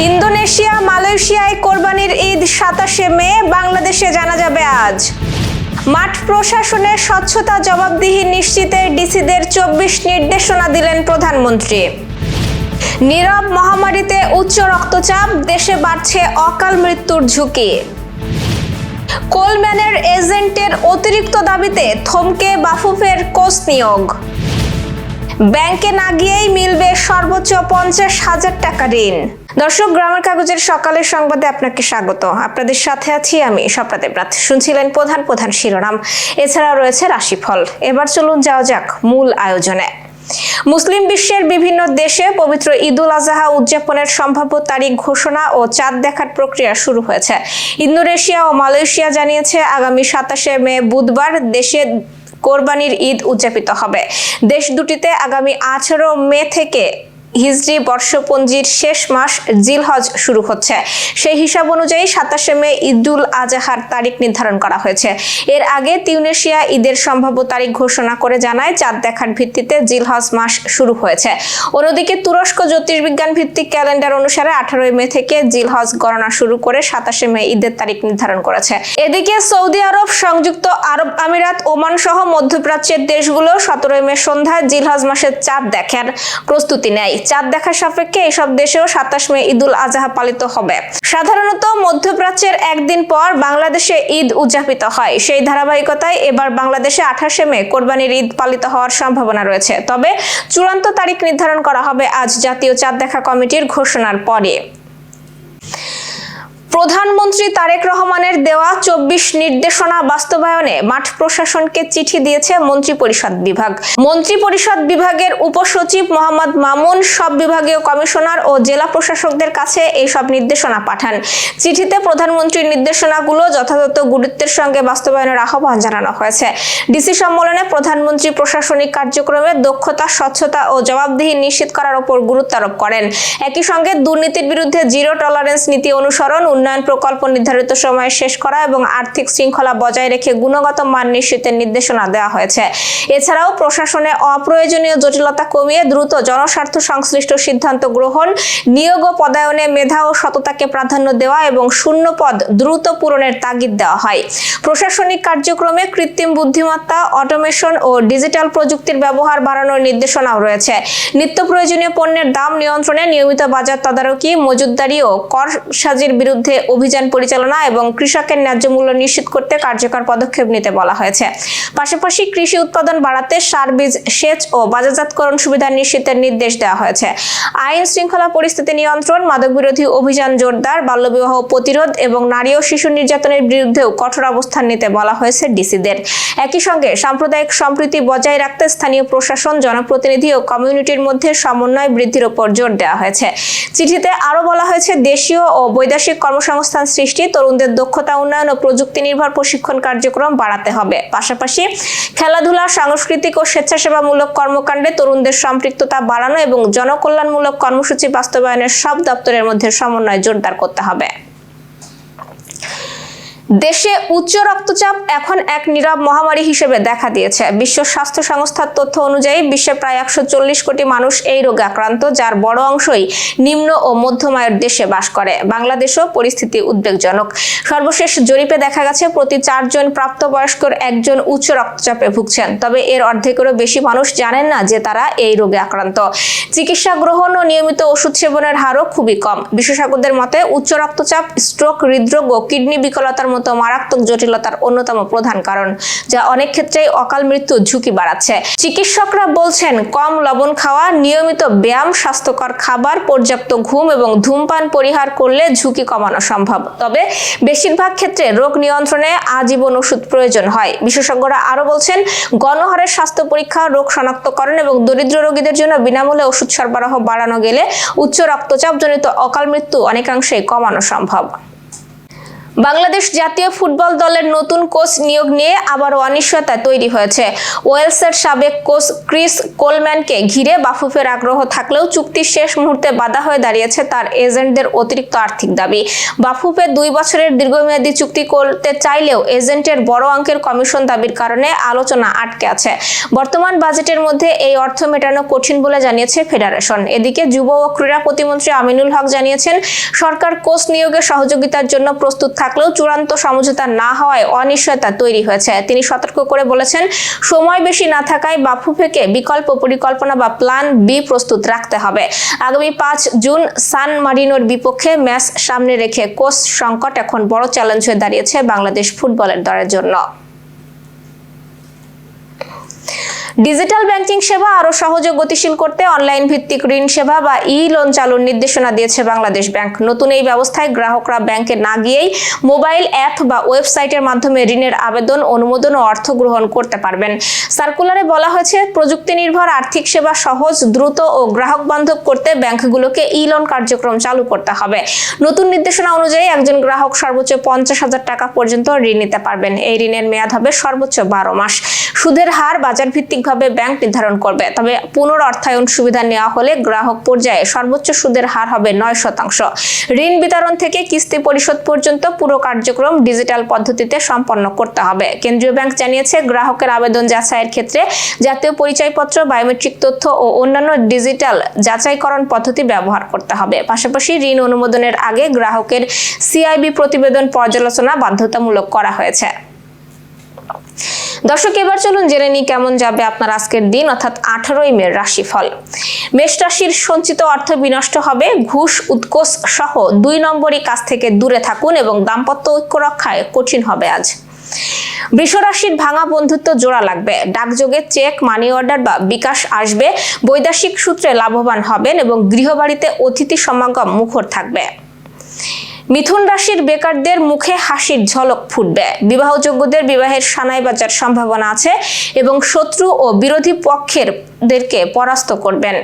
Indonesia মালয়েশিয়ায় কোরবানির ঈদ 27শে মে, বাংলাদেশে জানা যাবে আজ। মাঠ প্রশাসনের স্বচ্ছতা জবাবদিহি নিশ্চিতে ডিসিদের 24 নির্দেশনা দিলেন প্রধানমন্ত্রী। নীরব মহামারীতে উচ্চ রক্তচাপ, দেশে বাড়ছে অকাল মৃত্যুর ঝুঁকি। কোলম্যানের এজেন্টের অতিরিক্ত দাবিতে থমকে বাফুফের কোচ নিয়োগ। ব্যাংকে না গিয়েই মিলবে সর্বোচ্চ 50,000 টাকা ঋণ। দর্শক, গ্রামের কাগজের সকালের সংবাদে আপনাকে স্বাগত। আপনাদের সাথে আছি আমি স্বপ্নাদেব রাত। শুনছিলেন প্রধান শিরোনাম, এছাড়াও রয়েছে রাশিফল। এবার চলুন যাওয়া যাক মূল আয়োজনে। মুসলিম বিশ্বের বিভিন্ন দেশে পবিত্র ঈদুল আজহা উদযাপনের সম্ভাব্য তারিখ ঘোষণা ও চাঁদ দেখার প্রক্রিয়া শুরু হয়েছে। ইন্দোনেশিয়া ও মালয়েশিয়া জানিয়েছে আগামী 27শে মে বুধবার দেশে কোরবানির ঈদ উদযাপিত হবে। দেশ দুটিতে আগামী 18 মে থেকে হিজরি বর্ষপঞ্জির শেষ মাস জিলহজ শুরু হচ্ছে। সেই হিসাব অনুযায়ী 27শে মে ঈদুল আজহার তারিখ নির্ধারণ করা হয়েছে। এর আগে তিউনেশিয়া ঈদের সম্ভাব্য তারিখ ঘোষণা করে জানায় চাঁদ দেখার ভিত্তিতে জিলহজ মাস শুরু হয়েছে। অন্যদিকে তুরস্ক জ্যোতির্বিজ্ঞান ভিত্তিক ক্যালেন্ডার অনুসারে 18 মে থেকে জিলহজ গণনা শুরু করে 27শে মে ঈদের তারিখ নির্ধারণ করেছে। এদিকে সৌদি আরব, সংযুক্ত আরব আমিরাত, ওমান সহ মধ্যপ্রাচ্যের দেশগুলো 17 মে সন্ধ্যায় জিলহজ মাসের চাঁদ দেখার প্রস্তুতি নেয়। চাঁদ দেখার সাপেক্ষে এসব দেশেও 27 মে ঈদুল আজহা পালিত হবে। সাধারণত মধ্যপ্রাচ্যের একদিন পর বাংলাদেশে ঈদ উদযাপিত হয়। সেই ধারাবাহিকতায় এবার বাংলাদেশে 28শে মে কোরবানির ঈদ পালিত হওয়ার সম্ভাবনা রয়েছে। তবে চূড়ান্ত তারিখ নির্ধারণ করা হবে আজ জাতীয় চাঁদ দেখা কমিটির ঘোষণার পরে। প্রধানমন্ত্রী তারেক রহমানের দেওয়া 24 নির্দেশনা বাস্তবায়নে মাঠ প্রশাসনকে চিঠি দিয়েছে মন্ত্রিপরিষদ বিভাগ। মন্ত্রিপরিষদ বিভাগের উপসচিব মোহাম্মদ মামুন সব বিভাগীয় কমিশনার ও জেলা প্রশাসকদের কাছে এই সব নির্দেশনা পাঠান। চিঠিতে প্রধানমন্ত্রীর নির্দেশনাগুলো যথাযথ গুরুত্বের সঙ্গে বাস্তবায়নের আহ্বান জানানো হয়েছে। ডিসি সম্মেলনে প্রধানমন্ত্রী প্রশাসনিক কার্যক্রমে দক্ষতা, স্বচ্ছতা ও জবাবদিহি নিশ্চিত করার উপর গুরুত্ব আরোপ করেন। একই সঙ্গে দুর্নীতির বিরুদ্ধে জিরো টলারেন্স নীতি অনুসরণ, উন্নয়ন প্রকল্প নির্ধারিত সময়ে শেষ করা এবং আর্থিক শৃঙ্খলা বজায় রেখে গুণগত মান নিশ্চিতের নির্দেশনা দেওয়া হয়েছে। এছাড়াও প্রশাসনে অপ্রয়োজনীয় জটিলতা কমিয়ে দ্রুত জনস্বার্থ সংশ্লিষ্ট সিদ্ধান্ত গ্রহণ, নিয়োগ ও পদায়নে মেধা ও সততাকে প্রাধান্য দেওয়া এবং শূন্য পদ দ্রুত পূরণের তাগিদ দেওয়া হয়। প্রশাসনিক কার্যক্রমে কৃত্রিম বুদ্ধিমত্তা, অটোমেশন ও ডিজিটাল প্রযুক্তির ব্যবহার বাড়ানোর নির্দেশনাও রয়েছে। নিত্য প্রয়োজনীয় পণ্যের দাম নিয়ন্ত্রণে নিয়মিত বাজার তদারকি, মজুতদারি ও কর সাজির বিরুদ্ধে অভিযান পরিচালনা এবং কৃষকের ন্যায্য মূল্য নিশ্চিত করতে কার্যকর পদক্ষেপ নিতে বলা হয়েছে। পাশাপাশি কৃষি উৎপাদন বাড়াতে সার, বীজ, সেচ ও বাজারজাতকরণ সুবিধা নিশ্চিতের নির্দেশ দেওয়া হয়েছে। আইন শৃঙ্খলা পরিস্থিতি নিয়ন্ত্রণ, মাদক বিরোধী অভিযান জোরদার, বাল্যবিবাহ প্রতিরোধ এবং নারী ও শিশু নির্যাতনের বিরুদ্ধেও কঠোর অবস্থান নিতে বলা হয়েছে ডিসিদের। একই সঙ্গে সাম্প্রদায়িক সম্প্রীতি বজায় রাখতে স্থানীয় প্রশাসন, জনপ্রতিনিধি ও কমিউনিটির মধ্যে সমন্বয় বৃদ্ধির উপর জোর দেওয়া হয়েছে। চিঠিতে আরও বলা হয়েছে দেশীয় ও বৈদেশিক কর্মসংস্থান সৃষ্টি, তরুণদের দক্ষতা উন্নয়ন ও প্রযুক্তি নির্ভর প্রশিক্ষণ কার্যক্রম বাড়াতে হবে। পাশাপাশি খেলাধুলা, সাংস্কৃতিক ও স্বেচ্ছাসেবামূলক কর্মকাণ্ডে তরুণদের সম্পৃক্ততা বাড়ানো এবং জনকল্যাণমূলক কর্মসূচি বাস্তবায়নের সব দপ্তরের মধ্যে সমন্বয় জোরদার করতে হবে। দেশে উচ্চ রক্তচাপ এখন এক নীরব মহামারী হিসেবে দেখা দিয়েছে। বিশ্ব স্বাস্থ্য সংস্থার তথ্য অনুযায়ী বিশ্বে প্রায় 140 কোটি মানুষ এই রোগে আক্রান্ত, যার বড় অংশই নিম্ন ও মধ্যম আয়ের দেশে বাস করে। বাংলাদেশেও পরিস্থিতি উদ্বেগজনক। সর্বশেষ জরিপে দেখা গেছে প্রতি 4 জন প্রাপ্তবয়স্কর একজন উচ্চ রক্তচাপে ভুগছেন। তবে এর অর্ধেকেরও বেশি মানুষ জানেন না যে তারা এই রোগে আক্রান্ত। চিকিৎসা গ্রহণ ও নিয়মিত ওষুধ সেবনের হারও খুবই কম। বিশেষজ্ঞদের মতে উচ্চ রক্তচাপ স্ট্রোক, হৃদরোগ ও কিডনি বিকলতার মতো মারাত্মক জটিলতার অন্যতম প্রধান কারণ, যা অনেক ক্ষেত্রেই অকাল মৃত্যুর ঝুঁকি বাড়াচ্ছে। চিকিৎসকরা বলছেন কম লবণ খাওয়া, নিয়মিত ব্যায়াম, স্বাস্থ্যকর খাবার, পর্যাপ্ত ঘুম এবং ধূমপান পরিহার করলে ঝুঁকি কমানো সম্ভব। তবে বেশিরভাগ ক্ষেত্রে রোগ নিয়ন্ত্রণে আজীবন ওষুধ প্রয়োজন হয়। বিশেষজ্ঞরা আরও বলছেন গণহারে স্বাস্থ্য পরীক্ষা, রোগ শনাক্তকরণ এবং দরিদ্র রোগীদের জন্য বিনামূল্যে ওষুধ সরবরাহ বাড়ানো গেলে উচ্চ রক্তচাপজনিত অকাল মৃত্যু অনেকাংশেই কমানো সম্ভব। বাংলাদেশ জাতীয় ফুটবল দলের নতুন কোচ নিয়োগ নিয়ে আবারও অনিশ্চয়তা তৈরি হয়েছে। ওয়েলসের সাবেক কোচ ক্রিস কোলম্যানকে ঘিরে বাফুফের আগ্রহ থাকলেও চুক্তির শেষ মুহূর্তে বাধা হয়ে দাঁড়িয়েছে তার এজেন্টদের অতিরিক্ত আর্থিক দাবি। বাফুফে 2 বছরের দীর্ঘমেয়াদী চুক্তি করতে চাইলেও এজেন্টের বড় অঙ্কের কমিশন দাবির কারণে আলোচনা আটকে আছে। বর্তমান বাজেটের মধ্যে এই অর্থ মেটানো কঠিন বলে জানিয়েছে ফেডারেশন। এদিকে যুব ও ক্রীড়া প্রতিমন্ত্রী আমিনুল হক জানিয়েছেন, সরকার কোচ নিয়োগে সহযোগিতার জন্য প্রস্তুত থাকলেও চূড়ান্ত সমঝোতা না হওয়ায় অনিশ্চয়তা তৈরি হয়েছে। তিনি সতর্ক করে বলেছেন, সময় বেশি না থাকায় বাফুফেকে বিকল্প পরিকল্পনা বা প্ল্যান বি প্রস্তুত রাখতে হবে। আগামী 5 জুন সান মারিনোর বিপক্ষে ম্যাচ সামনে রেখে কোচ সংকট এখন বড় চ্যালেঞ্জ হয়ে দাঁড়িয়েছে বাংলাদেশ ফুটবলের দলের জন্য। ডিজিটাল ব্যাংকিং সেবা আরো সহজে গতিশীল করতে অনলাইন ভিত্তিক ঋণ সেবা বা ই-লোন চালুর নির্দেশনা দিয়েছে বাংলাদেশ ব্যাংক। নতুন এই ব্যবস্থায় গ্রাহকরা ব্যাংকে না গিয়েই মোবাইল অ্যাপ বা ওয়েবসাইটের মাধ্যমে ঋণের আবেদন, অনুমোদন ও অর্থ গ্রহণ করতে পারবেন। সার্কুলারে বলা হয়েছে, প্রযুক্তি নির্ভর আর্থিক সেবা সহজ, দ্রুত ও গ্রাহক বান্ধব করতে ব্যাংকগুলোকে ই-লোন কার্যক্রম চালু করতে হবে। নতুন নির্দেশনা অনুযায়ী একজন গ্রাহক সর্বোচ্চ 50,000 টাকা পর্যন্ত ঋণ নিতে পারবেন। এই ঋণের মেয়াদ হবে সর্বোচ্চ 12 মাস। সুদের হার বাজার ভিত্তিক ব্যাংক নির্ধারণ করবে। তবে পুনরঅর্থায়ন সুবিধা নেওয়া হলে গ্রাহক পর্যায়ে সর্বোচ্চ সুদের হার হবে 9%। ঋণ বিতরণ থেকে কিস্তি পরিশোধ পর্যন্ত পুরো কার্যক্রম ডিজিটাল পদ্ধতিতে সম্পন্ন করতে হবে। কেন্দ্রীয় ব্যাংক জানিয়েছে, গ্রাহকের আবেদন যাচাইয়ের ক্ষেত্রে জাতীয় পরিচয়পত্র, বায়োমেট্রিক তথ্য ও অন্যান্য ডিজিটাল যাচাইকরণ পদ্ধতি ব্যবহার করতে হবে। পাশাপাশি ঋণ অনুমোদনের আগে গ্রাহকের সিআইবি প্রতিবেদন পর্যালোচনা বাধ্যতামূলক করা হয়েছে। দর্শক, এবার চলুন জেনে নিই কেমন যাবে আপনার আজকের দিন, অর্থাৎ 18ই মে রাশিফল। মেষ রাশির সঞ্চিত অর্থ বিনষ্ট হবে। ঘুষ, উৎকোচ সহ 2 নম্বরই কাজ থেকে দূরে থাকুন এবং দাম্পত্য ঐক্য রক্ষায় কঠিন হবে আজ। বৃষ রাশির ভাঙা বন্ধুত্ব জোড়া লাগবে। ডাকযোগে চেক, মানি অর্ডার বা বিকাশ আসবে। বৈদেশিক সূত্রে লাভবান হবেন এবং গৃহবাড়িতে অতিথি সমাগম মুখর থাকবে। মিথুন রাশির বেকারদের মুখে হাসির ঝলক ফুটবে। বিবাহযোগ্যদের বিবাহের সানাই বাজার সম্ভাবনা আছে এবং শত্রু ও বিরোধী পক্ষেরদেরকে পরাস্ত করবেন।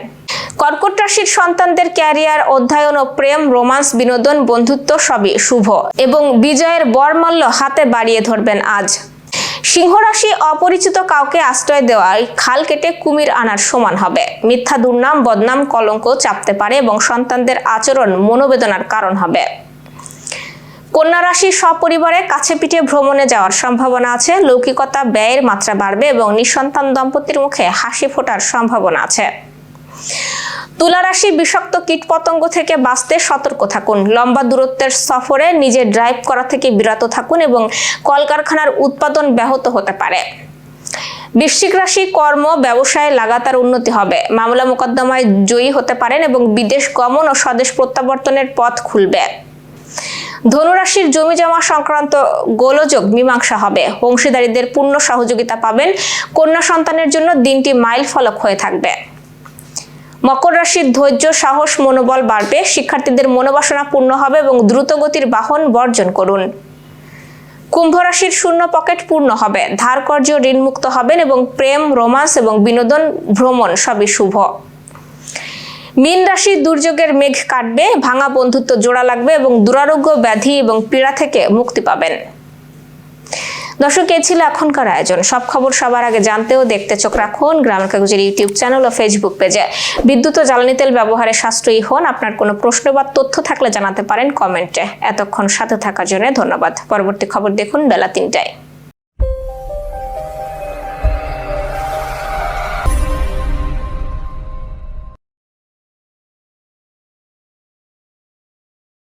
কর্কট রাশির সন্তানদের ক্যারিয়ার, অধ্যয়ন ও প্রেম, রোমান্স, বিনোদন, বন্ধুত্ব সবই শুভ এবং বিজয়ের বরমাল্য হাতে বাড়িয়ে ধরবেন আজ। সিংহ রাশি অপরিচিত কাউকে আশ্রয় দেওয়ায় খাল কেটে কুমির আনার সমান হবে। মিথ্যা দুর্নাম, বদনাম, কলঙ্ক চাপতে পারে এবং সন্তানদের আচরণ মনোবেদনার কারণ হবে। কন্যা রাশি সপরিবারে কাছে পিঠে ভ্রমণে যাওয়ার সম্ভাবনা আছে। লৌকিকতা, ব্যয়ের মাত্রা বাড়বে এবং নিঃসন্তান দম্পতির মুখে হাসি ফোটার সম্ভাবনা আছে। তুলা রাশি বিষাক্ত কীটপতঙ্গ থেকে বাঁচতে সতর্ক থাকুন। লম্বা দূরত্বের সফরে নিজে ড্রাইভ করা থেকে বিরত থাকুন এবং কলকারখানার উৎপাদন ব্যাহত হতে পারে। বৃশ্চিক রাশি কর্ম, ব্যবসায় লাগাতার উন্নতি হবে। মামলা মোকদ্দমায় জয়ী হতে পারেন এবং বিদেশ গমন ও স্বদেশ প্রত্যাবর্তনের পথ খুলবে। ধনুরাশির জমি জমা সংক্রান্ত গোলযোগ মীমাংসা হবে। অংশীদারীদের পূর্ণ সহযোগিতা পাবেন। কন্যা সন্তানের জন্য দিনটি মাইল ফলক হয়ে থাকবে। মকর রাশির ধৈর্য, সাহস, মনোবল বাড়বে। শিক্ষার্থীদের মনোবাসনা পূর্ণ হবে এবং দ্রুতগতির বাহন বর্জন করুন। কুম্ভ রাশির শূন্য পকেট পূর্ণ হবে। ধার কর্য, ঋণমুক্ত হবেন এবং প্রেম, রোমান্স এবং বিনোদন, ভ্রমণ সবই শুভ। মীন রাশি দুর্যোগের মেঘ কাটবে। ভাঙা বন্ধুত্ব জোড়া লাগবে এবং দুরারোগ্য, ব্যাধি এবং পীড়া থেকে মুক্তি পাবেন। দর্শক, এই ছিল এখনকার আয়োজন। সব খবর সবার আগে জানতে ও দেখতে চোখ রাখুন গ্রামের কাগজের ইউটিউব চ্যানেল ও ফেসবুক পেজে। বিদ্যুৎ ও জ্বালানি তেল ব্যবহারে সাশ্রয়ী হন। আপনার কোনো প্রশ্ন বা তথ্য থাকলে জানাতে পারেন কমেন্টে। এতক্ষণ সাথে থাকার জন্য ধন্যবাদ। পরবর্তী খবর দেখুন বেলা 3টায়।